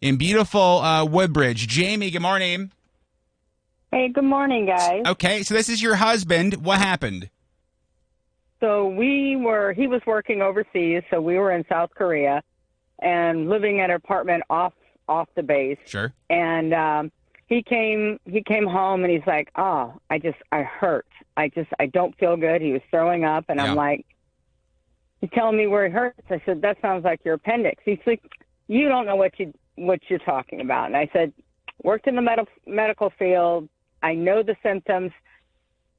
in beautiful Woodbridge. Jamie, good morning. Hey, good morning, guys. Okay, so this is your husband. What happened? So he was working overseas, so we were in South Korea and living at an apartment off the base. Sure. And he came home and he's like, "Oh, I hurt. I don't feel good." He was throwing up, and I'm like, "He's telling me where he hurts." I said, "That sounds like your appendix." He's like, "You don't know what you're talking about." And I said, "Worked in the medical field. I know the symptoms.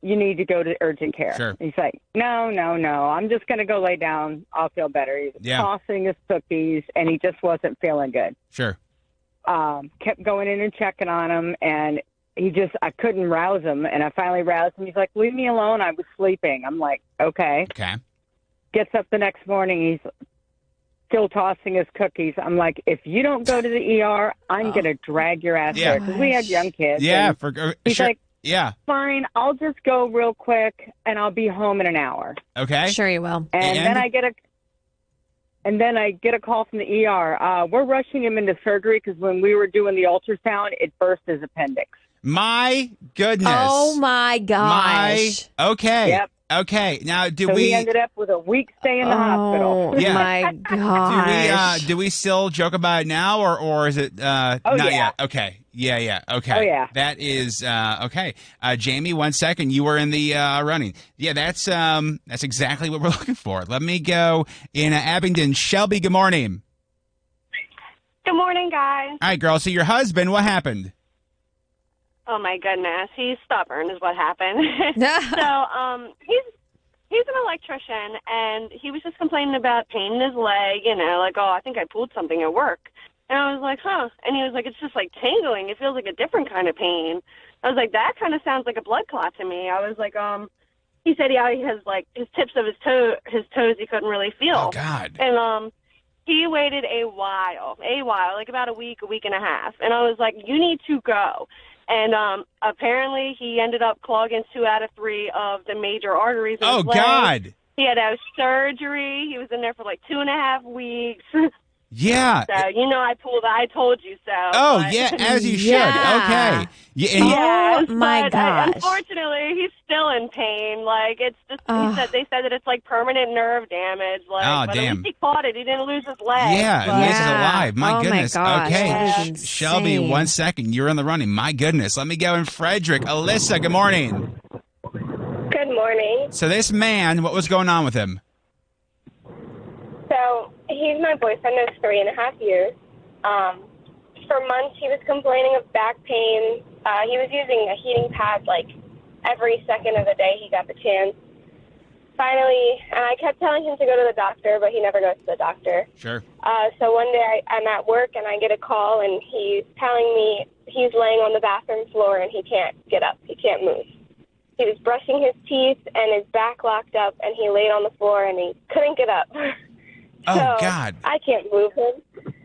You need to go to urgent care." Sure. He's like, no. I'm just going to go lay down. I'll feel better. He was tossing his cookies, and he just wasn't feeling good. Sure. Kept going in and checking on him, and I couldn't rouse him, and I finally roused him. He's like, "Leave me alone. I was sleeping." I'm like, okay. Okay. Gets up the next morning. He's still tossing his cookies. I'm like, if you don't go to the ER, I'm going to drag your ass there, because we had young kids. Yeah. He's sure. like, yeah. "Fine, I'll just go real quick, and I'll be home in an hour." Okay. Sure you will. And then I get a call from the ER. We're rushing him into surgery because when we were doing the ultrasound, it burst his appendix. My goodness. Oh, my gosh. Okay. Yep. Okay. Now, He ended up with a week stay in the hospital. Oh, my gosh. Do we still joke about it now, or is it not yet? Okay. Yeah. Okay. Oh, yeah. That is okay. Jamie, 1 second. You were in the running. Yeah, that's exactly what we're looking for. Let me go in Abingdon. Shelby, good morning. Good morning, guys. All right, girl. So your husband, what happened? Oh my goodness, he's stubborn is what happened. So, he's an electrician, and he was just complaining about pain in his leg, like, "Oh, I think I pulled something at work." And I was like, "Huh." And he was like, "It's just like tingling. It feels like a different kind of pain." I was like, "That kind of sounds like a blood clot to me." I was like, he said, "Yeah, he has like his tips of his toes he couldn't really feel." Oh God. And he waited a while, like about a week and a half. And I was like, "You need to go." And apparently he ended up clogging 2 out of 3 of the major arteries in his leg. God. He had to have surgery. He was in there for like 2.5 weeks. Yeah. So, I told you so. Oh, but... yeah, as you should. Yeah. Okay. Yeah, Yes, my but, gosh. unfortunately, he's still in pain. Like, it's just, they said that it's like permanent nerve damage. Like, but damn. at least he caught it. He didn't lose his leg. Yeah, but... at least he's alive. My Oh, goodness. my gosh. Okay. That is Shelby, insane. 1 second. You're in the running. My goodness. Let me go in Frederick. Alyssa, good morning. Good morning. So this man, what was going on with him? So he's my boyfriend of 3.5 years. For months, he was complaining of back pain. He was using a heating pad like every second of the day he got the chance. Finally, and I kept telling him to go to the doctor, but he never goes to the doctor. Sure. So one day I'm at work and I get a call, and he's telling me he's laying on the bathroom floor and he can't get up. He can't move. He was brushing his teeth and his back locked up, and he laid on the floor and he couldn't get up. Oh, God. I can't move him.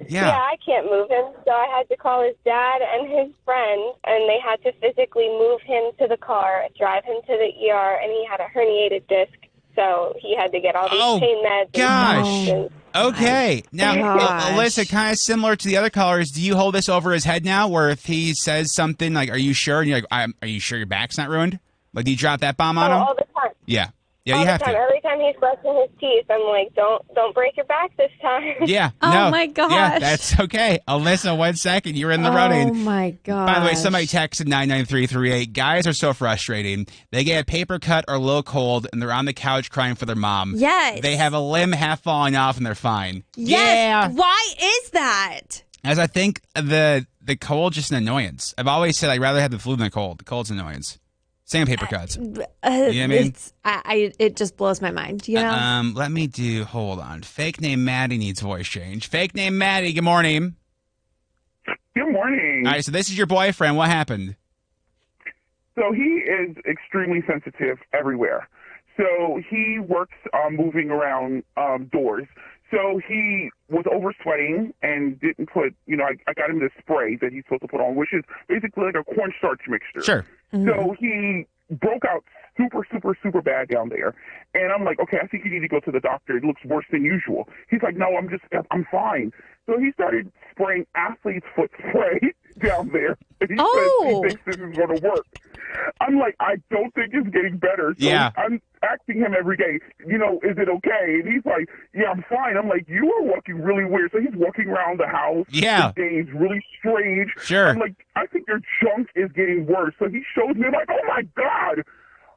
Yeah. I can't move him. So I had to call his dad and his friend, and they had to physically move him to the car, drive him to the ER, and he had a herniated disc. So he had to get all these pain meds. Gosh. And Okay. Now, Gosh. Alyssa, kind of similar to the other callers, do you hold this over his head now where if he says something like, "Are you sure?" And you're like, "Are you sure your back's not ruined?" Like, do you drop that bomb on him? all the time. Yeah. Yeah, all you the have time. to. Every time he's brushing his teeth, I'm like, don't break your back this time. Yeah. Oh, no. my Yeah, gosh. that's okay. Alyssa, 1 second. You're in the running. Oh, my gosh. By the way, somebody texted 99338. Guys are so frustrating. They get a paper cut or a little cold, and they're on the couch crying for their mom. Yes. They have a limb half falling off, and they're fine. Yes. Yeah. Why is that? As I think the cold just an annoyance. I've always said I'd rather have the flu than the cold. The cold's an annoyance. Same paper cuts. You know what I mean? It just blows my mind, you know? Let me hold on. Fake name Maddie needs voice change. Fake name Maddie, good morning. Good morning. All right, so this is your boyfriend. What happened? So he is extremely sensitive everywhere. So he works moving around doors. So he was over sweating and didn't put, I got him this spray that he's supposed to put on, which is basically like a cornstarch mixture. Sure. So he broke out super, super, super bad down there. And I'm like, okay, I think you need to go to the doctor. It looks worse than usual. He's like, no, I'm fine. So he started spraying athlete's foot spray down there. And he says he thinks this is going to work. I'm like, I don't think it's getting better. So I'm asking him every day, is it okay? And he's like, yeah, I'm fine. I'm like, you are walking really weird. So he's walking around the house. Yeah. The day's really strange. Sure. I'm like, I think your junk is getting worse. So he shows me, like, oh my God.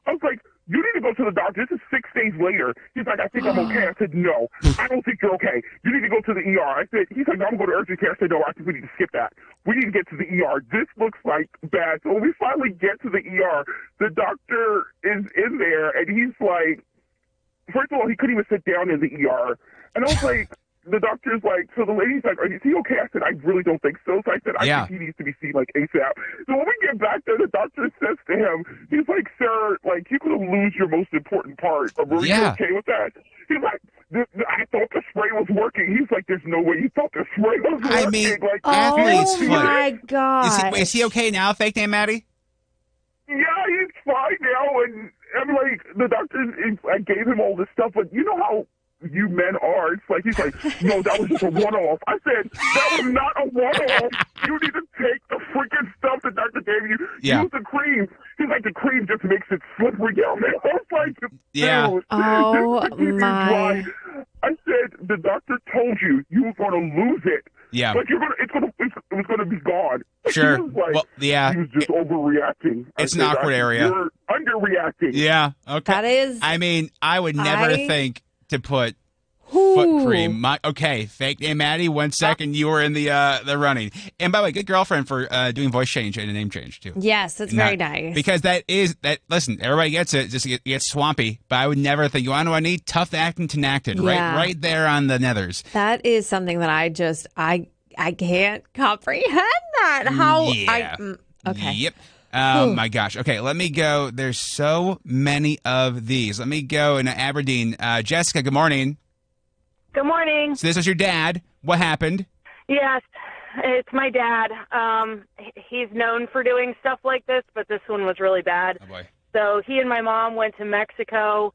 I was like, you need to go to the doctor. This is 6 days later. He's like, I think I'm okay. I said, no, I don't think you're okay. You need to go to the ER. He's like, no, I'm going to urgent care. I said, no, I think we need to skip that. We need to get to the ER. This looks like bad. So when we finally get to the ER, the doctor is in there, and he's like, first of all, he couldn't even sit down in the ER. And I was like, the doctor's like, so the lady's like, is he okay? I said, I really don't think so. So I said, I think he needs to be seen like ASAP. So when we get back there, the doctor says to him, he's like, sir, like, you're going to lose your most important part. Are you okay with that? He's like, I thought the spray was working. He's like, there's no way you thought the spray was working. I mean, like, athlete's foot. Oh, my God. Is he okay now, fake name Maddie? Yeah, he's fine now. And I'm like, the doctor, I gave him all this stuff, but you know how you men are. It's like, he's like, no, that was just a one-off. I said, that was not a one-off. You need to take the freaking stuff the doctor gave you. Use the cream. He's like, the cream just makes it slippery down there. I was like, dude, oh my. I said, the doctor told you were going to lose it. Yeah. Like, it was going to be gone. Sure. He was like, well, yeah. He was just overreacting. It's an awkward area. You're underreacting. Yeah. Okay. That is. I mean, I would never think to put foot cream. Fake name Maddie. 1 second, you were in the running. And by the way, good girlfriend for doing voice change and a name change too. Yes, that's very nice. Because that. Listen, everybody gets it. Just gets swampy. But I would never think. You want to know what I need? Tough acting to enacted. Yeah. Right there on the nethers. That is something that I can't comprehend that. How okay. Yep. Oh my gosh. Okay, let me go. There's so many of these. Let me go in Aberdeen. Jessica, good morning. Good morning. So this was your dad. What happened? Yes, it's my dad. He's known for doing stuff like this, but this one was really bad. Oh boy. So he and my mom went to Mexico.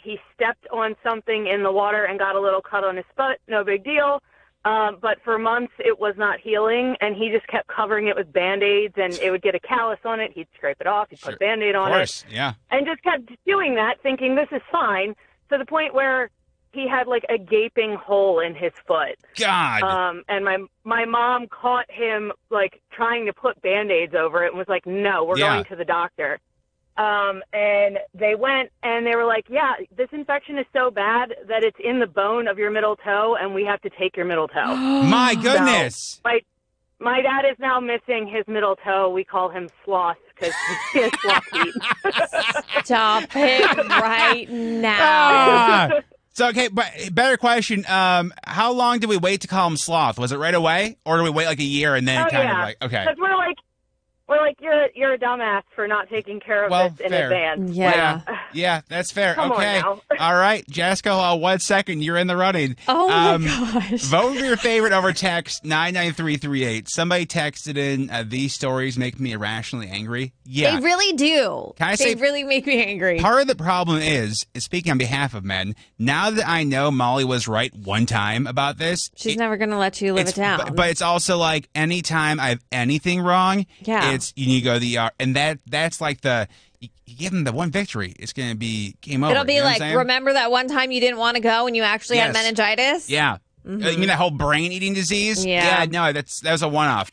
He stepped on something in the water and got a little cut on his foot. No big deal. But for months it was not healing, and he just kept covering it with Band-Aids, and it would get a callus on it. He'd scrape it off. He'd put a Band-Aid on it. Yeah. And just kept doing that, thinking this is fine, to the point where he had like a gaping hole in his foot. God. And my mom caught him like trying to put Band-Aids over it and was like, no, we're going to the doctor. And they went and they were like, yeah, this infection is so bad that it's in the bone of your middle toe and we have to take your middle toe. My goodness. So my dad is now missing his middle toe. We call him Sloth because he has sloth feet. Stop it right now. So, okay, but better question. How long did we wait to call him Sloth? Was it right away? Or did we wait like a year and then okay. Because we're like, you're a dumbass for not taking care of this in advance. Yeah, that's fair. Come okay. on now. All right, Jessica, 1 second, you're in the running. Oh my gosh. Vote for your favorite over text 99338. Somebody texted in, these stories make me irrationally angry. Yeah. They really do. They really make me angry. Part of the problem is speaking on behalf of men, now that I know Molly was right one time about this. She's never going to let you live it down. But it's also like anytime I have anything wrong, you need to go to the ER. And that's like you give them the one victory, it's going to be game over. It'll be like, remember that one time you didn't want to go and you actually had meningitis? Yeah. Mm-hmm. You mean that whole brain eating disease? Yeah. No, that was a one-off.